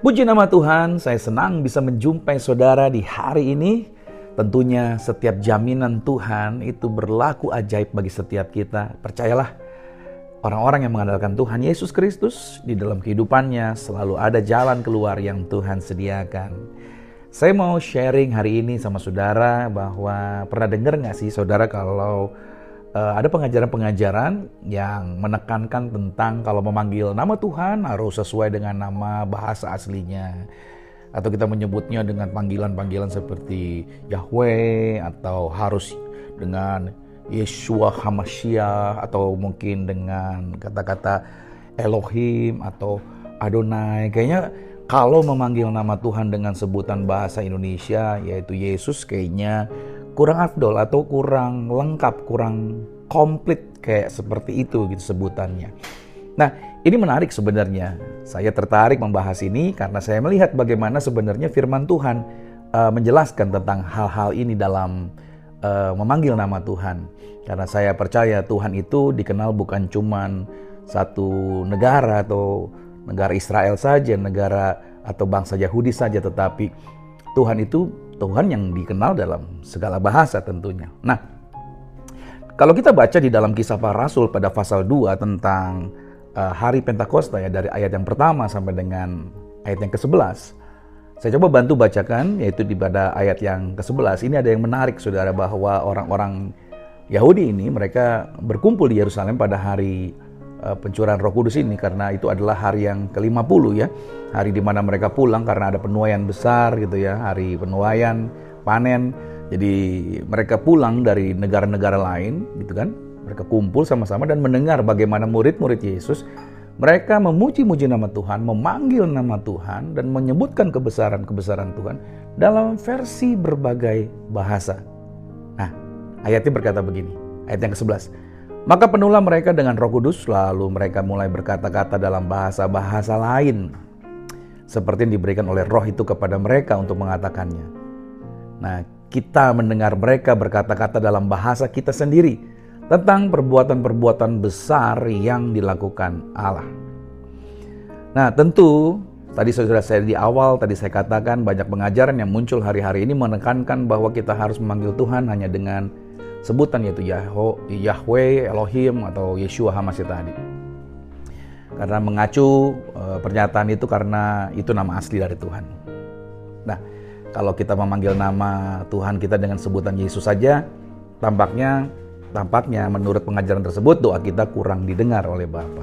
Puji nama Tuhan, saya senang bisa menjumpai saudara di hari ini. Tentunya setiap jaminan Tuhan itu berlaku ajaib bagi setiap kita. Percayalah, orang-orang yang mengandalkan Tuhan Yesus Kristus di dalam kehidupannya selalu ada jalan keluar yang Tuhan sediakan. Saya mau sharing hari ini sama saudara bahwa pernah dengar gak sih saudara kalau ada pengajaran-pengajaran yang menekankan tentang kalau memanggil nama Tuhan harus sesuai dengan nama bahasa aslinya. Atau kita menyebutnya dengan panggilan-panggilan seperti Yahweh, atau harus dengan Yeshua HaMashiach, atau mungkin dengan kata-kata Elohim atau Adonai. Kayaknya kalau memanggil nama Tuhan dengan sebutan bahasa Indonesia yaitu Yesus kayaknya kurang afdol atau kurang lengkap, kurang komplit kayak seperti itu gitu sebutannya. Nah, ini menarik sebenarnya. Saya tertarik membahas ini karena saya melihat bagaimana sebenarnya firman Tuhan menjelaskan tentang hal-hal ini dalam memanggil nama Tuhan. Karena saya percaya Tuhan itu dikenal bukan cuman satu negara atau negara Israel saja, negara atau bangsa Yahudi saja, tetapi Tuhan itu Tuhan yang dikenal dalam segala bahasa tentunya. Nah, kalau kita baca di dalam Kisah Para Rasul pada pasal 2 tentang hari Pentakosta ya, dari ayat yang pertama sampai dengan ayat yang ke-11. Saya coba bantu bacakan, yaitu di pada ayat yang ke-11. Ini ada yang menarik saudara, bahwa orang-orang Yahudi ini mereka berkumpul di Yerusalem pada hari pencurahan Roh Kudus ini, karena itu adalah hari yang ke-50 ya. Hari di mana mereka pulang karena ada penuaian besar gitu ya, hari penuaian, panen. Jadi mereka pulang dari negara-negara lain gitu kan. Mereka kumpul sama-sama dan mendengar bagaimana murid-murid Yesus mereka memuji-muji nama Tuhan, memanggil nama Tuhan dan menyebutkan kebesaran-kebesaran Tuhan dalam versi berbagai bahasa. Nah, ayatnya berkata begini, ayat yang ke-11. Maka penuhlah mereka dengan Roh Kudus, lalu mereka mulai berkata-kata dalam bahasa-bahasa lain, seperti yang diberikan oleh Roh itu kepada mereka untuk mengatakannya. Nah, kita mendengar mereka berkata-kata dalam bahasa kita sendiri tentang perbuatan-perbuatan besar yang dilakukan Allah. Nah, tentu tadi sudah saya di awal tadi saya katakan banyak pengajaran yang muncul hari-hari ini menekankan bahwa kita harus memanggil Tuhan hanya dengan sebutan yaitu Yahweh, Elohim atau Yeshua HaMashiach tadi. Karena mengacu pernyataan itu karena itu nama asli dari Tuhan. Nah, kalau kita memanggil nama Tuhan kita dengan sebutan Yesus saja, tampaknya menurut pengajaran tersebut doa kita kurang didengar oleh Bapa.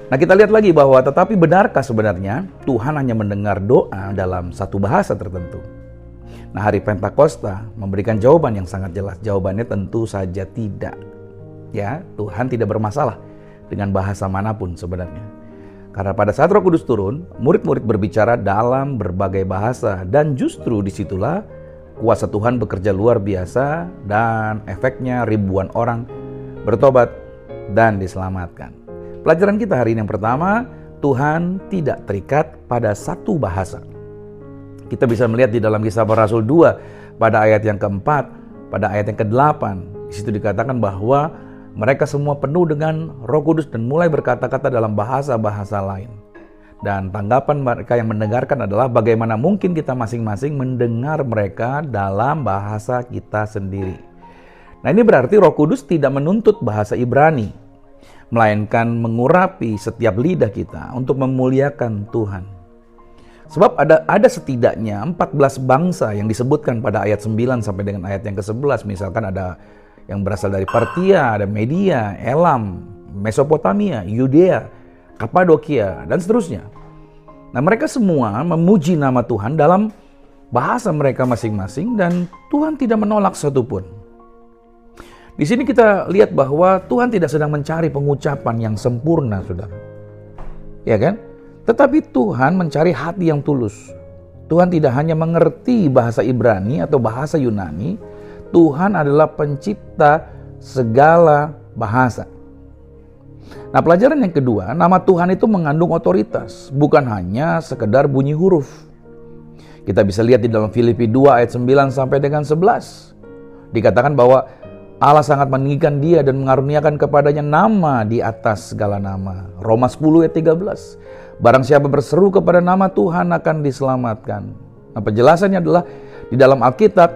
Nah, kita lihat lagi bahwa tetapi benarkah sebenarnya Tuhan hanya mendengar doa dalam satu bahasa tertentu? Nah, hari Pentakosta memberikan jawaban yang sangat jelas. Jawabannya tentu saja tidak. Ya, Tuhan tidak bermasalah dengan bahasa manapun sebenarnya. Karena pada saat Roh Kudus turun, murid-murid berbicara dalam berbagai bahasa, dan justru disitulah kuasa Tuhan bekerja luar biasa dan efeknya ribuan orang bertobat dan diselamatkan. Pelajaran kita hari ini yang pertama, Tuhan tidak terikat pada satu bahasa. Kita bisa melihat di dalam Kisah Para Rasul 2 pada ayat yang keempat, pada ayat yang ke-8. Di situ dikatakan bahwa mereka semua penuh dengan Roh Kudus dan mulai berkata-kata dalam bahasa-bahasa lain. Dan tanggapan mereka yang mendengarkan adalah bagaimana mungkin kita masing-masing mendengar mereka dalam bahasa kita sendiri. Nah, ini berarti Roh Kudus tidak menuntut bahasa Ibrani, melainkan mengurapi setiap lidah kita untuk memuliakan Tuhan. Sebab ada setidaknya 14 bangsa yang disebutkan pada ayat 9 sampai dengan ayat yang ke-11. Misalkan ada yang berasal dari Partia, ada Media, Elam, Mesopotamia, Yudea, Kapadokia, dan seterusnya. Nah, mereka semua memuji nama Tuhan dalam bahasa mereka masing-masing dan Tuhan tidak menolak satupun. Di sini kita lihat bahwa Tuhan tidak sedang mencari pengucapan yang sempurna, saudara. Ya kan? Tetapi Tuhan mencari hati yang tulus. Tuhan tidak hanya mengerti bahasa Ibrani atau bahasa Yunani, Tuhan adalah pencipta segala bahasa. Nah, pelajaran yang kedua, nama Tuhan itu mengandung otoritas, bukan hanya sekedar bunyi huruf. Kita bisa lihat di dalam Filipi 2 ayat 9 sampai dengan 11. Dikatakan bahwa Allah sangat meninggikan dia dan mengaruniakan kepadanya nama di atas segala nama. Roma 10 ayat 13. Barang siapa berseru kepada nama Tuhan akan diselamatkan. Nah, penjelasannya adalah di dalam Alkitab,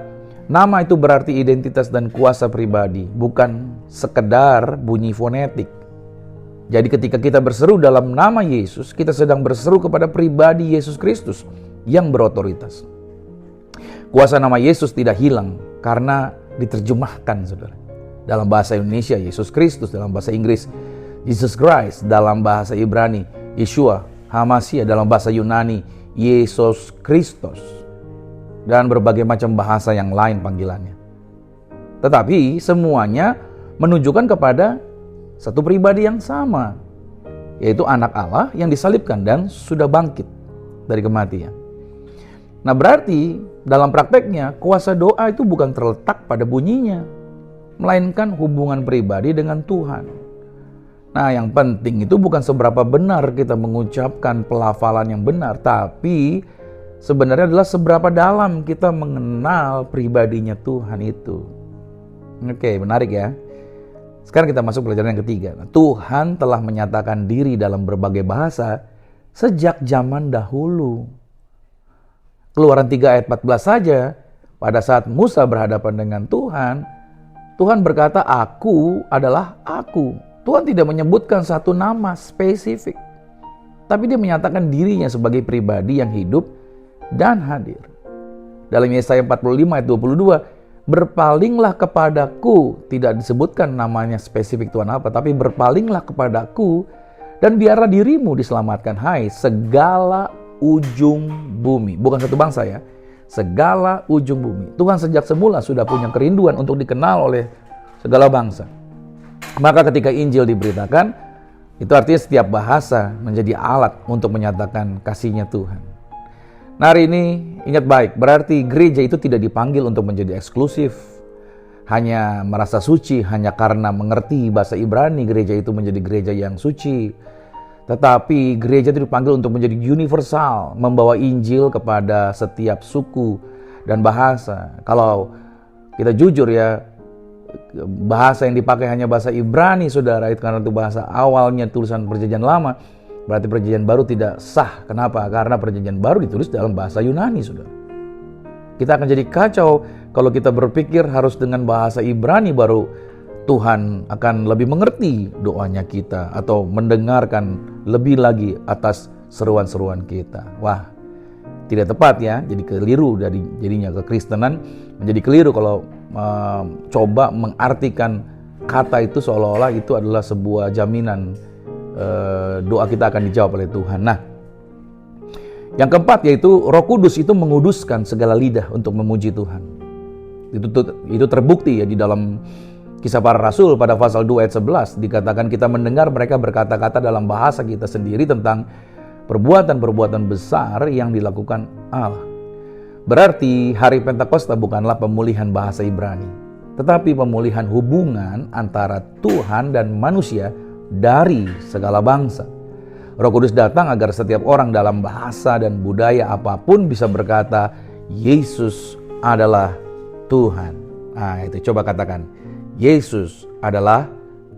nama itu berarti identitas dan kuasa pribadi, bukan sekedar bunyi fonetik. Jadi ketika kita berseru dalam nama Yesus, kita sedang berseru kepada pribadi Yesus Kristus yang berotoritas. Kuasa nama Yesus tidak hilang karena diterjemahkan, saudara. Dalam bahasa Indonesia, Yesus Kristus. Dalam bahasa Inggris, Jesus Christ. Dalam bahasa Ibrani, Yeshua HaMashiach. Dalam bahasa Yunani, Yesus Kristus. Dan berbagai macam bahasa yang lain panggilannya. Tetapi semuanya menunjukkan kepada satu pribadi yang sama, yaitu anak Allah yang disalibkan dan sudah bangkit dari kematian. Nah, berarti dalam prakteknya kuasa doa itu bukan terletak pada bunyinya, melainkan hubungan pribadi dengan Tuhan. Nah, yang penting itu bukan seberapa benar kita mengucapkan pelafalan yang benar, tapi sebenarnya adalah seberapa dalam kita mengenal pribadinya Tuhan itu. Oke, menarik ya. Sekarang kita masuk pelajaran yang ketiga. Tuhan telah menyatakan diri dalam berbagai bahasa sejak zaman dahulu. Keluaran 3 ayat 14 saja, pada saat Musa berhadapan dengan Tuhan, Tuhan berkata, "Aku adalah aku." Tuhan tidak menyebutkan satu nama spesifik, tapi dia menyatakan dirinya sebagai pribadi yang hidup dan hadir. Dalam Yesaya 45 ayat 22, "Berpalinglah kepadaku," tidak disebutkan namanya spesifik Tuhan apa, tapi "berpalinglah kepadaku dan biarlah dirimu diselamatkan, hai segala ujung bumi." Bukan satu bangsa ya, segala ujung bumi. Tuhan sejak semula sudah punya kerinduan untuk dikenal oleh segala bangsa. Maka ketika Injil diberitakan, itu artinya setiap bahasa menjadi alat untuk menyatakan kasih-Nya Tuhan. Nah, hari ini ingat baik, berarti gereja itu tidak dipanggil untuk menjadi eksklusif, hanya merasa suci hanya karena mengerti bahasa Ibrani, gereja itu menjadi gereja yang suci. Tetapi gereja itu dipanggil untuk menjadi universal, membawa Injil kepada setiap suku dan bahasa. Kalau kita jujur ya, bahasa yang dipakai hanya bahasa Ibrani, saudara, itu karena itu bahasa awalnya tulisan Perjanjian Lama. Berarti Perjanjian Baru tidak sah. Kenapa? Karena Perjanjian Baru ditulis dalam bahasa Yunani, saudara. Kita akan jadi kacau kalau kita berpikir harus dengan bahasa Ibrani baru Tuhan akan lebih mengerti doanya kita atau mendengarkan lebih lagi atas seruan-seruan kita. Wah, tidak tepat ya. Jadi keliru dari jadinya kekristenan menjadi keliru kalau coba mengartikan kata itu seolah-olah itu adalah sebuah jaminan doa kita akan dijawab oleh Tuhan. Nah, yang keempat yaitu Roh Kudus itu menguduskan segala lidah untuk memuji Tuhan. Itu terbukti ya di dalam Kisah Para Rasul pada pasal 2 ayat 11 dikatakan kita mendengar mereka berkata-kata dalam bahasa kita sendiri tentang perbuatan-perbuatan besar yang dilakukan Allah. Berarti hari Pentakosta bukanlah pemulihan bahasa Ibrani, tetapi pemulihan hubungan antara Tuhan dan manusia dari segala bangsa. Roh Kudus datang agar setiap orang dalam bahasa dan budaya apapun bisa berkata, Yesus adalah Tuhan. Nah, itu coba katakan, Yesus adalah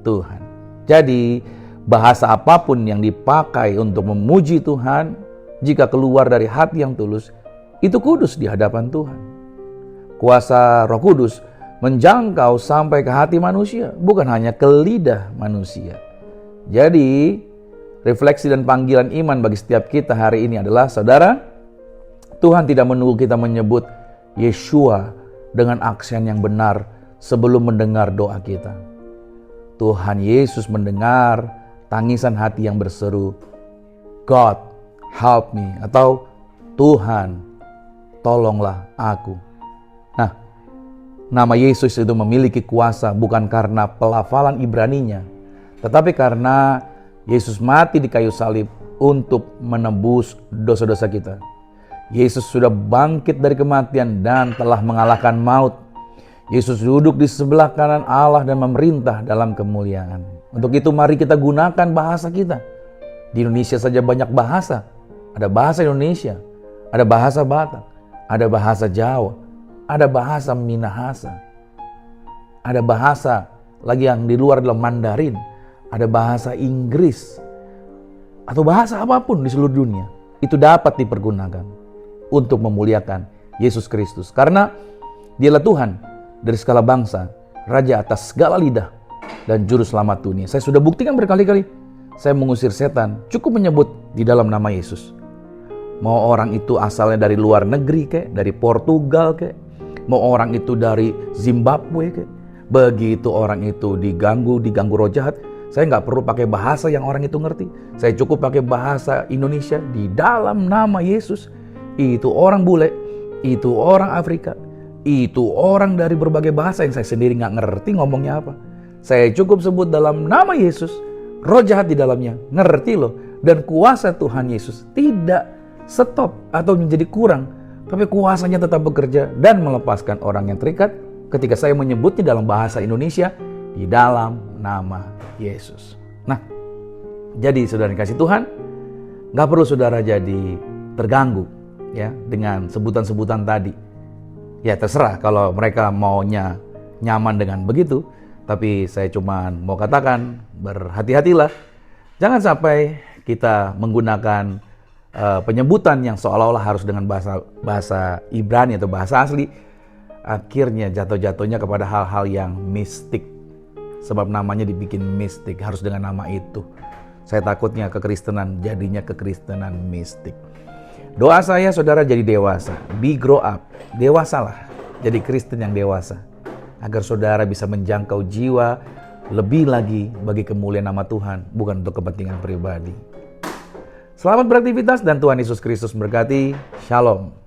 Tuhan. Jadi, bahasa apapun yang dipakai untuk memuji Tuhan, jika keluar dari hati yang tulus, itu kudus di hadapan Tuhan. Kuasa Roh Kudus menjangkau sampai ke hati manusia, bukan hanya ke lidah manusia. Jadi, refleksi dan panggilan iman bagi setiap kita hari ini adalah, saudara, Tuhan tidak menunggu kita menyebut Yeshua dengan aksen yang benar sebelum mendengar doa kita. Tuhan Yesus mendengar tangisan hati yang berseru, God, help me, atau Tuhan, tolonglah aku. Nah, nama Yesus itu memiliki kuasa bukan karena pelafalan Ibraninya, tetapi karena Yesus mati di kayu salib untuk menebus dosa-dosa kita. Yesus sudah bangkit dari kematian dan telah mengalahkan maut. Yesus duduk di sebelah kanan Allah dan memerintah dalam kemuliaan. Untuk itu mari kita gunakan bahasa kita. Di Indonesia saja banyak bahasa. Ada bahasa Indonesia, ada bahasa Batak, ada bahasa Jawa, ada bahasa Minahasa, ada bahasa lagi yang di luar dalam Mandarin, ada bahasa Inggris, atau bahasa apapun di seluruh dunia, itu dapat dipergunakan untuk memuliakan Yesus Kristus. Karena Dialah Tuhan dari segala bangsa, Raja atas segala lidah, dan Juru Selamat dunia. Saya sudah buktikan berkali-kali, saya mengusir setan cukup menyebut di dalam nama Yesus. Mau orang itu asalnya dari luar negeri kek, dari Portugal kek, mau orang itu dari Zimbabwe kek, begitu orang itu diganggu roh jahat, saya nggak perlu pakai bahasa yang orang itu ngerti. Saya cukup pakai bahasa Indonesia di dalam nama Yesus. Itu orang bule, itu orang Afrika, itu orang dari berbagai bahasa yang saya sendiri nggak ngerti ngomongnya apa. Saya cukup sebut dalam nama Yesus, roh jahat di dalamnya ngerti loh. Dan kuasa Tuhan Yesus tidak stop atau menjadi kurang, tapi kuasanya tetap bekerja dan melepaskan orang yang terikat ketika saya menyebutnya dalam bahasa Indonesia di dalam nama Yesus. Nah, jadi saudara dikasih Tuhan, gak perlu saudara jadi terganggu ya dengan sebutan-sebutan tadi. Ya terserah kalau mereka maunya nyaman dengan begitu, tapi saya cuma mau katakan berhati-hatilah. Jangan sampai kita menggunakan penyebutan yang seolah-olah harus dengan bahasa Ibrani atau bahasa asli, akhirnya jatuh-jatuhnya kepada hal-hal yang mistik. Sebab namanya dibikin mistik, harus dengan nama itu. Saya takutnya kekristenan jadinya kekristenan mistik. Doa saya saudara jadi dewasa, grow up, dewasalah, jadi Kristen yang dewasa. Agar saudara bisa menjangkau jiwa lebih lagi bagi kemuliaan nama Tuhan, bukan untuk kepentingan pribadi. Selamat beraktivitas dan Tuhan Yesus Kristus memberkati. Shalom.